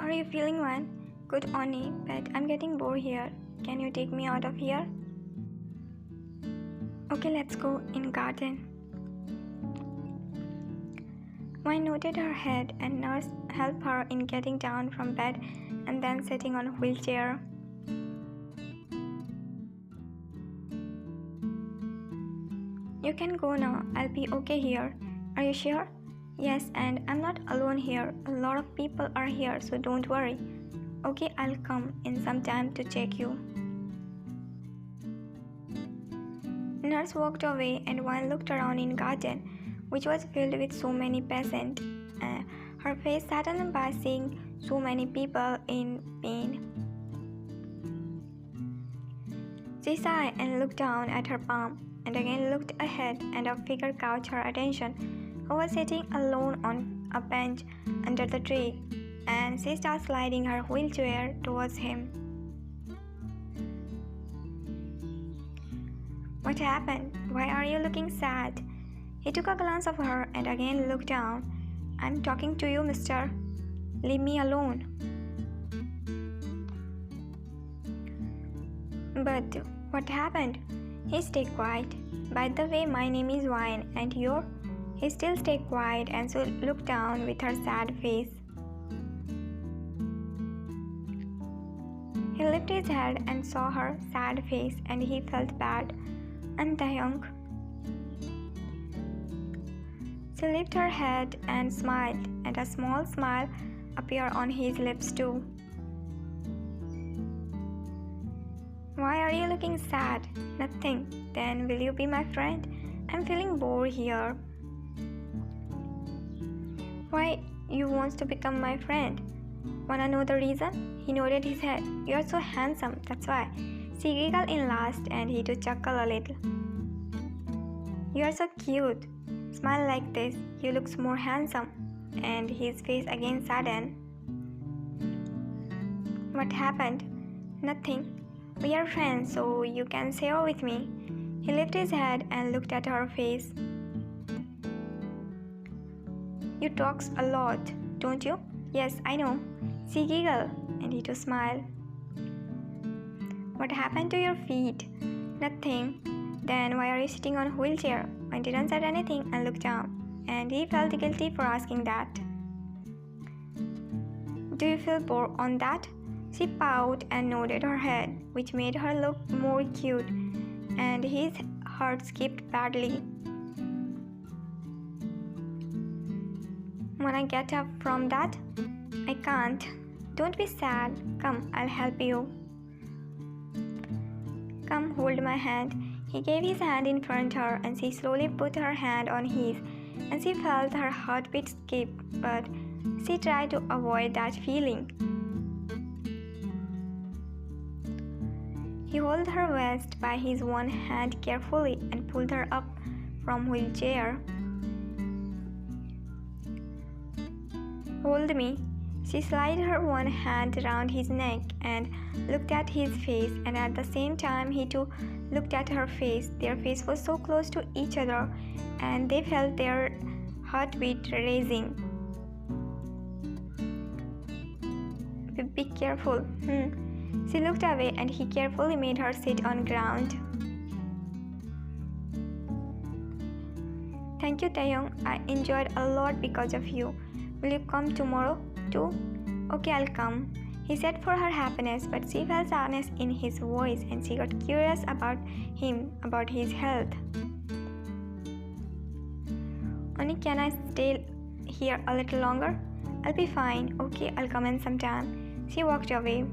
Are you feeling one? Good Oni, but I'm getting bored here. Can you take me out of here? Okay, let's go in garden. Wine nodded her head and nurse helped her in getting down from bed and then sitting on a wheelchair. You can go now. I'll be okay here. Are you sure? Yes, and I'm not alone here. A lot of people are here, so don't worry. Okay, I'll come in some time to check you. Nurse walked away and Wine looked around in garden, which was filled with so many patients. Her face saddened by seeing so many people in pain. She sighed and looked down at her palm, and again looked ahead, and a figure caught her attention, who was sitting alone on a bench under the tree, and she started sliding her wheelchair towards him. What happened? Why are you looking sad? He took a glance of her and again looked down. I'm talking to you, mister. Leave me alone. But what happened? He stayed quiet. By the way, my name is Wine, and you're? He still stayed quiet and so looked down with her sad face. He lifted his head and saw her sad face and he felt bad. I'm TAEHYUNG. She lifted her head and smiled, and a small smile appeared on his lips too. Why are you looking sad? Nothing. Then will you be my friend? I'm feeling bored here. Why you want to become my friend? Wanna know the reason? He nodded his head. You're so handsome, that's why. She giggled in last and he too chuckled a little. You're so cute. Smile like this, you look more handsome. And his face again saddened. What happened? Nothing. We are friends, so you can share with me. He lifted his head and looked at her face. You talk a lot, don't you? Yes, I know. She giggled, and he too smiled. What happened to your feet? Nothing. Then why are you sitting on a wheelchair? I didn't say anything and looked down, and he felt guilty for asking that. Do you feel bored on that? She pouted and nodded her head, which made her look more cute, and his heart skipped badly. Wanna get up from that? I can't. Don't be sad. Come, I'll help you. Come, hold my hand. He gave his hand in front of her, and she slowly put her hand on his, and she felt her heartbeat skip, but she tried to avoid that feeling. He held her waist by his one hand carefully and pulled her up from wheelchair. Hold me. She slid her one hand around his neck and looked at his face, and at the same time he too looked at her face. Their face was so close to each other, and they felt their heartbeat raising. Be careful. She looked away and he carefully made her sit on ground. Thank you, TAEHYUNG. I enjoyed a lot because of you. Will you come tomorrow too? Okay, I'll come. He said for her happiness, but she felt sadness in his voice and she got curious about him, about his health. Only can I stay here a little longer? I'll be fine. Okay, I'll come in sometime. She walked away.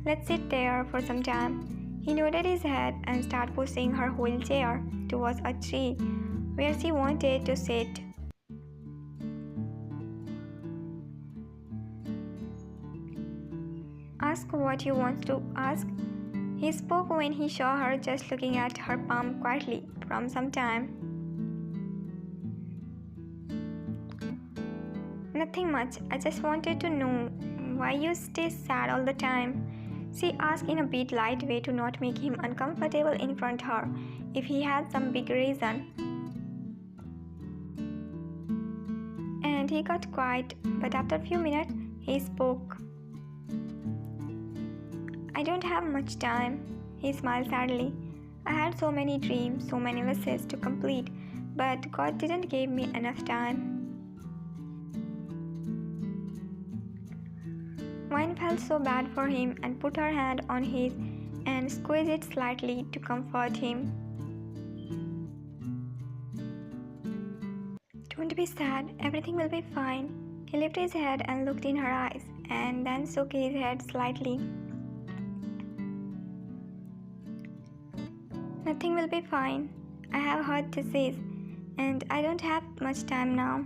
Let's sit there for some time. He nodded his head and started pushing her wheelchair towards a tree where she wanted to sit. Ask what you want to ask. He spoke when he saw her just looking at her palm quietly from some time. Nothing much. I just wanted to know why you stay sad all the time. She asked in a bit light way to not make him uncomfortable in front of her if he had some big reason. And he got quiet, but after a few minutes, He spoke. I don't have much time. He smiled sadly. I had so many dreams, so many wishes to complete, but God didn't give me enough time. Wine felt so bad for him and put her hand on his and squeezed it slightly to comfort him. Don't be sad, everything will be fine. He lifted his head and looked in her eyes and then shook his head slightly. Nothing will be fine. I have heart disease and I don't have much time now.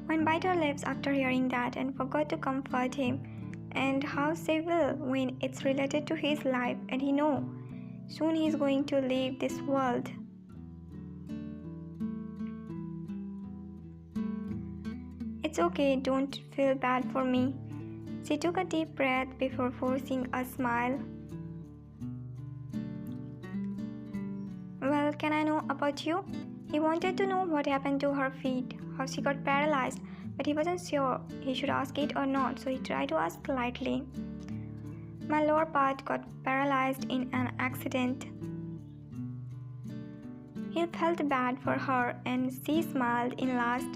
Wine bit her lips after hearing that and forgot to comfort him. And how she will when it's related to his life and he knows soon he's going to leave this world. It's okay, don't feel bad for me. She took a deep breath before forcing a smile. Well, can I know about you? He wanted to know what happened to her feet, how she got paralyzed, but he wasn't sure he should ask it or not, so he tried to ask lightly. My lower part got paralyzed in an accident. He felt bad for her and she smiled in last,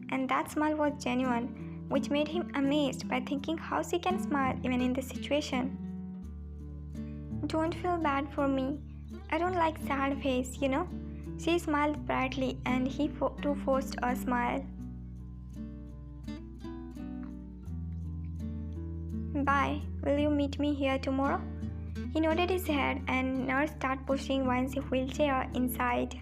and that smile was genuine, which made him amazed by thinking how she can smile even in this situation. Don't feel bad for me. I don't like sad face, you know. She smiled brightly and he too forced a smile. Bye. Will you meet me here tomorrow? He nodded his head and nurse started pushing Wine's wheelchair inside.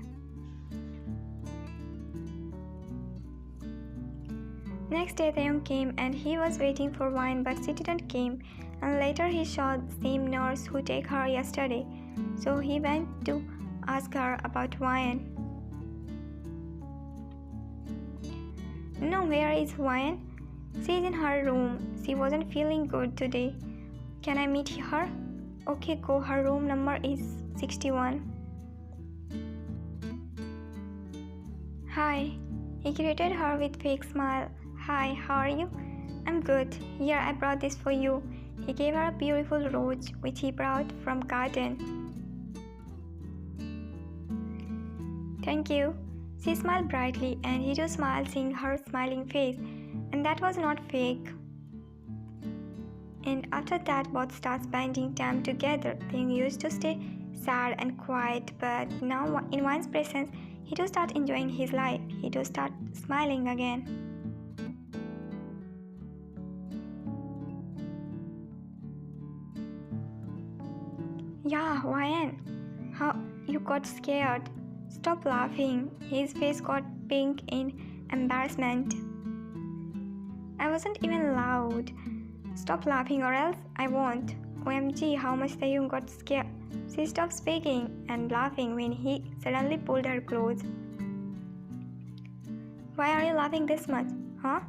Next day TAEHYUNG came and he was waiting for Wine but she didn't came, and later he saw the same nurse who took her yesterday, so he went to ask her about Wine. No, where is Wine? She's in her room. She wasn't feeling good today. Can I meet her? Okay, go. Her room number is 61. Hi. He greeted her with fake smile. Hi, how are you? I'm good. Here, I brought this for you. He gave her a beautiful rose which he brought from garden. Thank you. She smiled brightly and he too smiled seeing her smiling face, and that was not fake. And after that both started spending time together. They used to stay sad and quiet, but now in Wine's presence he too started enjoying his life. He too started smiling again. Yeah, Wine, how you got scared? Stop laughing. His face got pink in embarrassment. I wasn't even loud. Stop laughing or else I won't. OMG, how much TAEHYUNG got scared. She stopped speaking and laughing when he suddenly pulled her clothes. Why are you laughing this much, huh?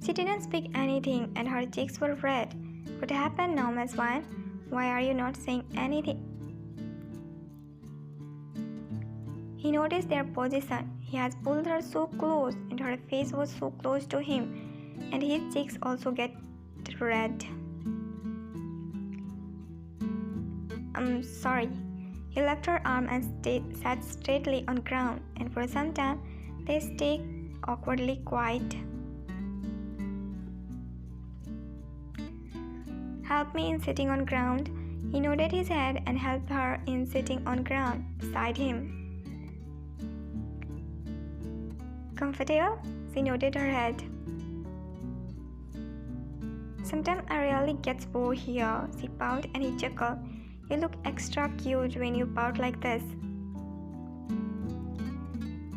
She didn't speak anything and her cheeks were red. What happened now, Miss Wine? Why are you not saying anything? He noticed their position. He has pulled her so close and her face was so close to him, and his cheeks also get red. I'm sorry. He left her arm and sat straightly on ground, and for some time they stayed awkwardly quiet. Help me in sitting on ground. He nodded his head and helped her in sitting on ground beside him. Comfortable? She nodded her head. Sometimes I really get bored here, she pouted and he chuckled. You look extra cute when you pout like this.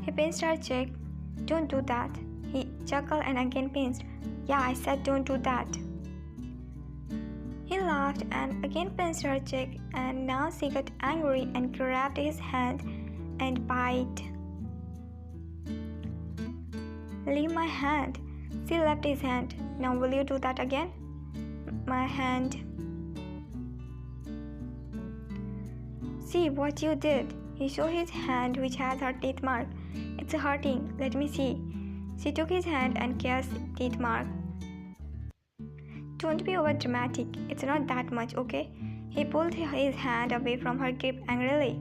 He pinched her cheek. Don't do that. He chuckled and again pinched. Yeah, I said don't do that. He laughed and again pinched her cheek, and now she got angry and grabbed his hand and bite. Leave my hand. She left his hand. Now will you do that again? My hand. See what you did. He showed his hand which has her teeth mark. It's hurting. Let me see. She took his hand and kissed teeth mark. Don't be over dramatic. It's not that much, okay? He pulled his hand away from her grip angrily.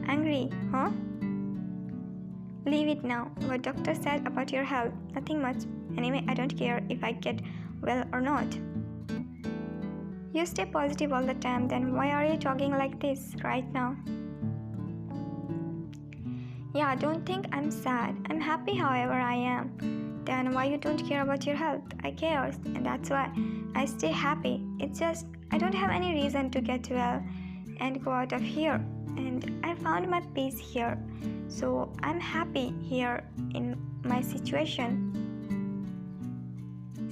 Angry, huh? Leave it now. What doctor said about your health? Nothing much. Anyway, I don't care if I get well or not. You stay positive all the time, then why are you talking like this right now? Yeah, don't think I'm sad. I'm happy however I am. Then why you don't care about your health? I care, and that's why I stay happy. It's just I don't have any reason to get well and go out of here. And I found my peace here. So I'm happy here in my situation.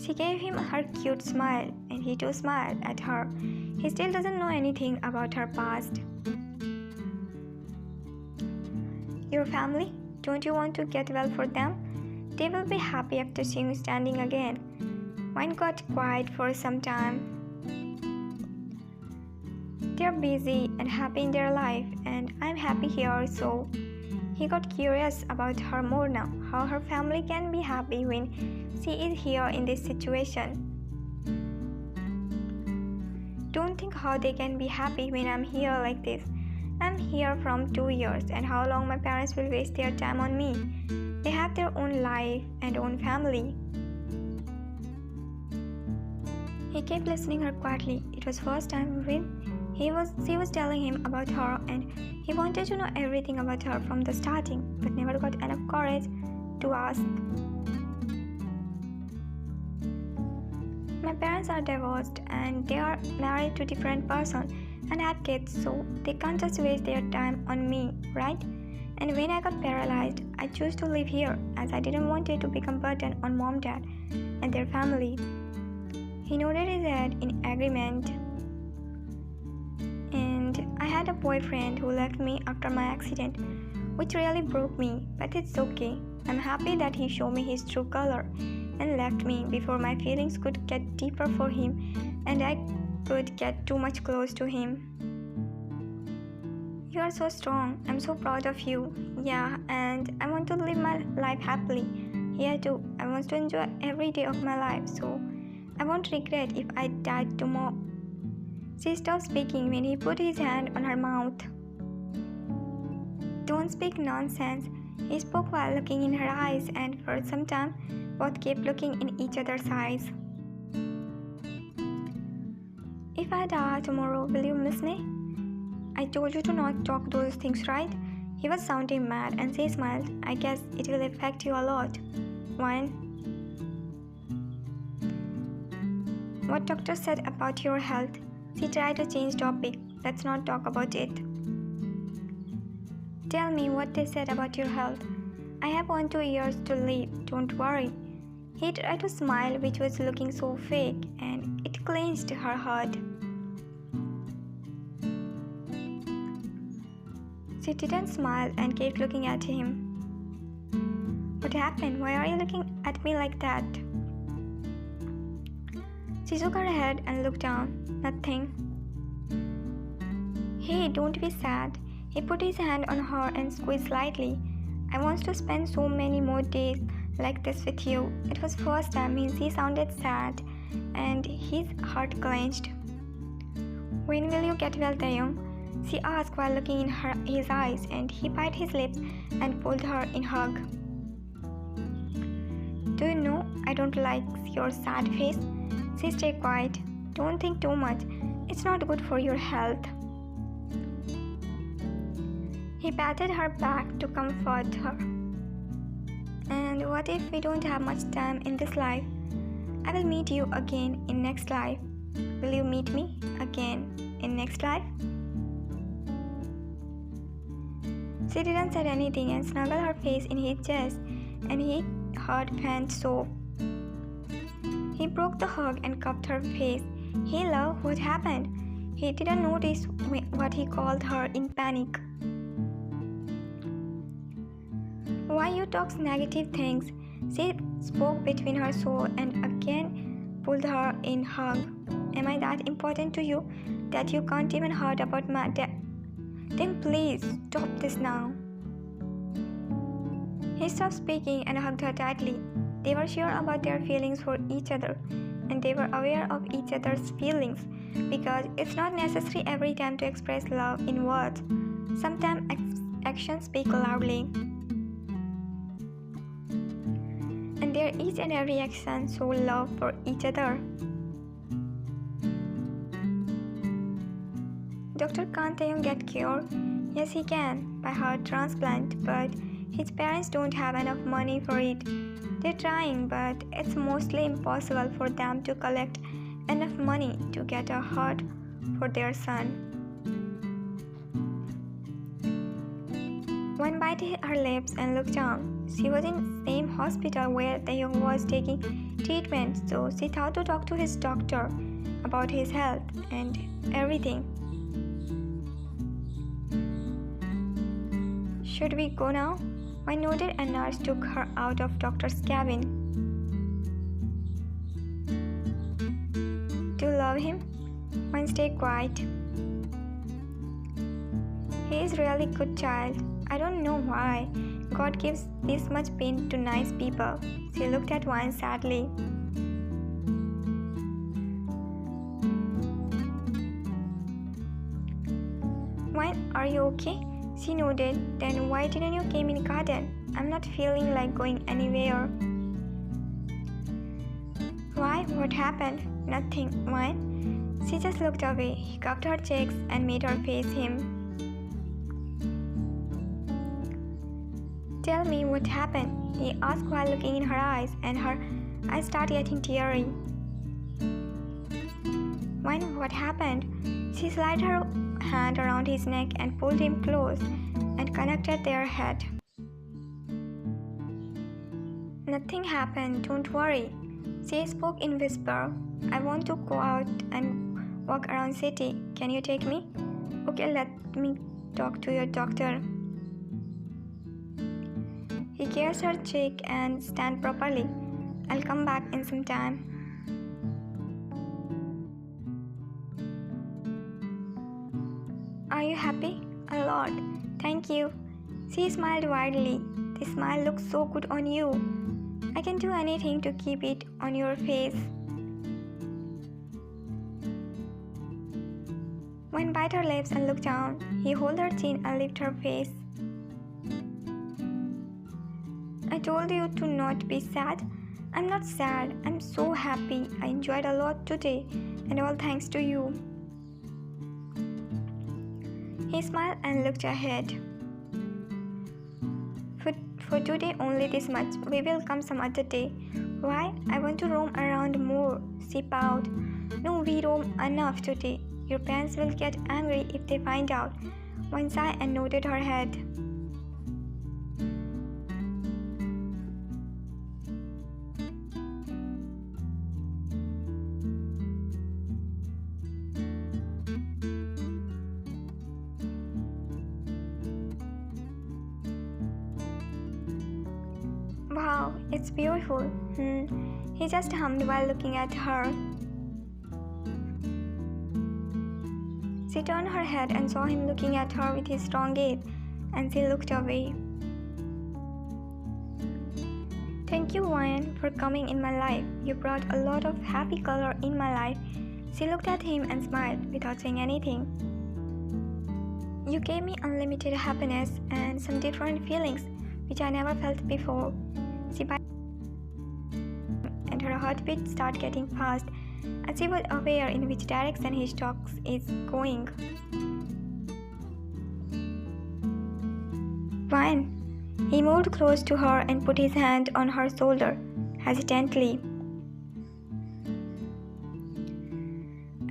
She gave him her cute smile, and he too smiled at her. He still doesn't know anything about her past. Your family? Don't you want to get well for them? They will be happy after seeing you standing again. Mine got quiet for some time. They're busy and happy in their life, and I'm happy here, so he got curious about her more now, how her family can be happy when she is here in this situation. Don't think how they can be happy when I'm here like this. I'm here from 2 years, and how long my parents will waste their time on me. They have their own life and own family. He kept listening her quietly. It was first time when she was telling him about her, and he wanted to know everything about her from the starting, but never got enough courage to ask. My parents are divorced and they are married to different person and have kids, so they can't just waste their time on me, right? And when I got paralyzed, I chose to live here as I didn't want it to become burden on mom, dad, and their family. He nodded his head in agreement. And I had a boyfriend who left me after my accident, which really broke me, but it's okay. I'm happy that he showed me his true color and left me before my feelings could get deeper for him and I could get too much close to him. You are so strong. I'm so proud of you. Yeah, and I want to live my life happily. Here too. I want to enjoy every day of my life, so I won't regret if I died tomorrow. She stopped speaking when he put his hand on her mouth. Don't speak nonsense. He spoke while looking in her eyes, and for some time, both kept looking in each other's eyes. If I die tomorrow, will you miss me? I told you to not talk those things, right? He was sounding mad, and she smiled. I guess it will affect you a lot. When? What doctor said about your health? She tried to change topic. Let's not talk about it. Tell me what they said about your health. I have 2 years to live. Don't worry. He tried to smile, which was looking so fake, and it clenched her heart. She didn't smile and kept looking at him. What happened? Why are you looking at me like that? She shook her head and looked down. Nothing. Hey, don't be sad. He put his hand on her and squeezed slightly. I want to spend so many more days like this with you. It was first time when he sounded sad and his heart clenched. When will you get well, TAEHYUNG? She asked while looking in his eyes, and he bit his lips and pulled her in hug. Do you know, I don't like your sad face. She stay quiet. Don't think too much. It's not good for your health. He patted her back to comfort her. And what if we don't have much time in this life? I will meet you again in next life. Will you meet me again in next life? She didn't say anything and snuggled her face in his chest, and he heard faint sob. He broke the hug and cupped her face. Hey love, what happened? He didn't notice what he called her in panic. Why you talk negative things? She spoke between her soul and again pulled her in hug. Am I that important to you that you can't even heard about my death? Then please stop this now. He stopped speaking and hugged her tightly. They were sure about their feelings for each other, and they were aware of each other's feelings, because it's not necessary every time to express love in words. Sometimes actions speak loudly. And their each and every action show love for each other. Dr. Can TAEHYUNG get cured? Yes, he can, by heart transplant, but his parents don't have enough money for it. They're trying, but it's mostly impossible for them to collect enough money to get a heart for their son. One bit her lips and looked down. She was in the same hospital where TAEHYUNG was taking treatment, so she thought to talk to his doctor about his health and everything. Should we go now? Wine nodded and nurse took her out of doctor's cabin. Do you love him? Wine stayed quiet. He is really good child. I don't know why God gives this much pain to nice people. She looked at Wine sadly. Wine, are you okay? She nodded. Then why didn't you came in the garden? I'm not feeling like going anywhere. Why? What happened? Nothing. Why? She just looked away. He cupped her cheeks and made her face him. Tell me what happened, he asked while looking in her eyes, and her eyes started getting teary. When what happened? She slid her hand around his neck and pulled him close and connected their head. Nothing happened, don't worry. She spoke in whisper. I want to go out and walk around city. Can you take me? Okay, let me talk to your doctor. He kissed her cheek and stand properly. I'll come back in some time. Are you happy? A lot. Thank you. She smiled widely. The smile looks so good on you. I can do anything to keep it on your face. Wine bit her lips and looked down. He held her chin and lifted her face. I told you to not be sad. I'm not sad. I'm so happy. I enjoyed a lot today, and all thanks to you. He smiled and looked ahead. For today only this much. We will come some other day. Why? I want to roam around more. She pouted. No, we roam enough today. Your parents will get angry if they find out. One sighed and nodded her head. Wow, it's beautiful. He just hummed while looking at her. She turned her head and saw him looking at her with his strong gaze, and she looked away. Thank you, Wine, for coming in my life. You brought a lot of happy color in my life. She looked at him and smiled without saying anything. You gave me unlimited happiness and some different feelings which I never felt before. She bit and her heartbeat started getting fast, and she was aware in which direction his talk is going. Wine. He moved close to her and put his hand on her shoulder, hesitantly.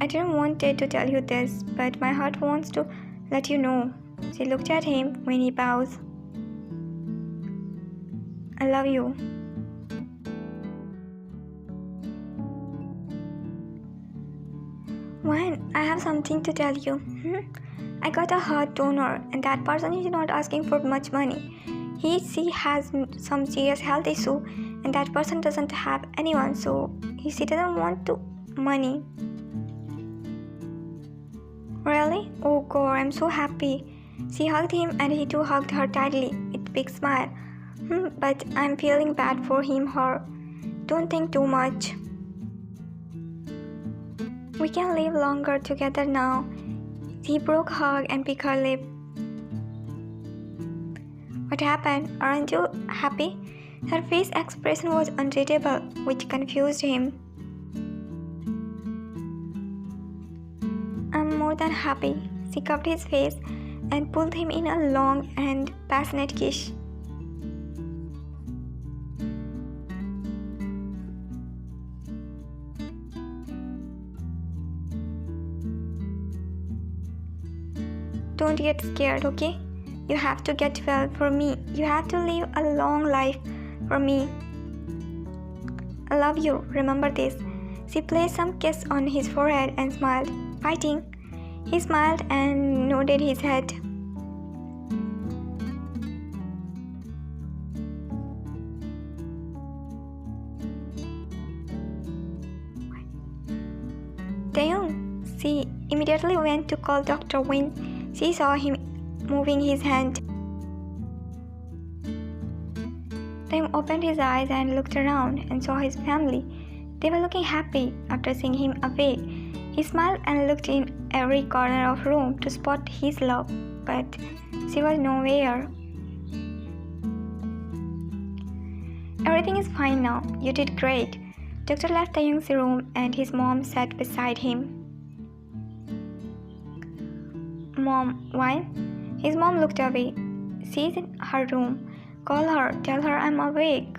I didn't want to tell you this, but my heart wants to let you know. She looked at him when he bows. I love you. Wine, I have something to tell you. I got a heart donor, and that person is not asking for much money. She has some serious health issue, and that person doesn't have anyone, so she doesn't want money. Really? Oh God, I'm so happy. She hugged him, and he too hugged her tightly with a big smile. But I'm feeling bad for him, her. don't think too much. We can live longer together now. She broke a hug and picked her lip. What happened? Aren't you happy? Her face expression was unreadable, which confused him. I'm more than happy. She cupped his face and pulled him in a long and passionate kiss. Don't get scared, okay? You have to get well for me. You have to live a long life for me. I love you, remember this. She placed some kiss on his forehead and smiled. Fighting? He smiled and nodded his head. Taehyung, she immediately went to call Dr. Win. She saw him moving his hand. Taehyung opened his eyes and looked around and saw his family. They were looking happy after seeing him awake. He smiled and looked in every corner of the room to spot his love, but she was nowhere. Everything is fine now. You did great. Doctor left Taehyung's room and his mom sat beside him. Mom, why? His mom looked away. She's in her room. Call her. Tell her I'm awake.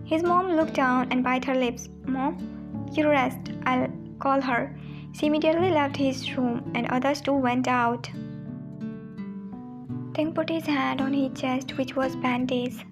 His mom looked down and bit her lips. Mom, you rest. I'll call her. She immediately left his room and others too went out. Taehyung put his hand on his chest, which was bandaged.